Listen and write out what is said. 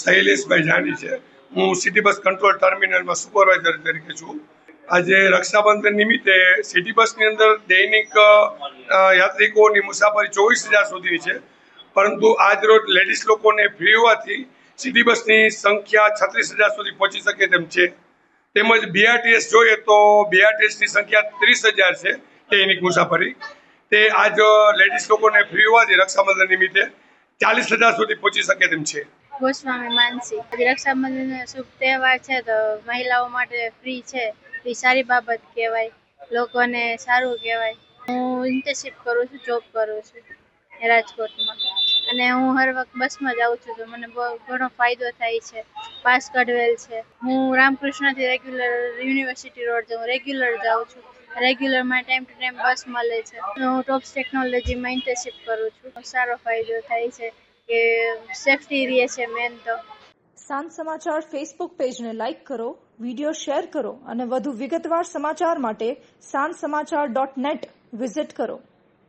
શૈલેષભાઈ જાની છે। હું city bus control ટર્મિનલમાં સુપરવાઇઝર તરીકે છું। આજે રક્ષાબંધન નિમિત્તે સિટી બસની અંદર દૈનિક યાત્રિકોની મુસાફરી 24,000 સુધીની છે, પરંતુ આજ રોજ લેડીઝ લોકોને ફ્રી હોવાથી સિટી બસની સંખ્યા 36,000 સુધી પહોંચી શકે તેમ છે। તેમજ BRTS જોઈએ તો BRTSની સંખ્યા 30,000 છે દૈનિક મુસાફરી। તે આજ લેડીઝ લોકોને ફ્રી હોવાથી રક્ષાબંધન નિમિત્તે 40,000 સુધી પહોંચી શકે તેમ છે। ગોસ્વામી માનસી। આજે રક્ષાબંધનનો શુભ તહેવાર છે તો મહિલાઓ માટે ફ્રી છે એ સારી બાબત કહેવાય, લોકોને સારું કહેવાય। હું ઇન્ટર્નશિપ કરું છું, જોબ કરું છું રાજકોટમાં, અને હું હર વખત બસમાં જાઉં છું તો મને બહુ ઘણો ફાયદો થાય છે। પાસ કઢવેલ છે। હું રામકૃષ્ણથી રેગ્યુલર યુનિવર્સિટી રોડ રેગ્યુલર જાઉં છું। રેગ્યુલરમાં ટાઈમ ટુ ટાઈમ બસ મળે છે। હું ટોપ્સ ટેકનોલોજીમાં ઇન્ટર્નશિપ કરું છું। સારો ફાયદો થાય છે કે સેફટી રહે છે મેન તો। સાંજ સમાચાર ફેસબુક પેજને લાઇક કરો, વિડીયો શેર કરો અને વધુ વિગતવાર સમાચાર માટે sanssamachar.net વિઝિટ કરો।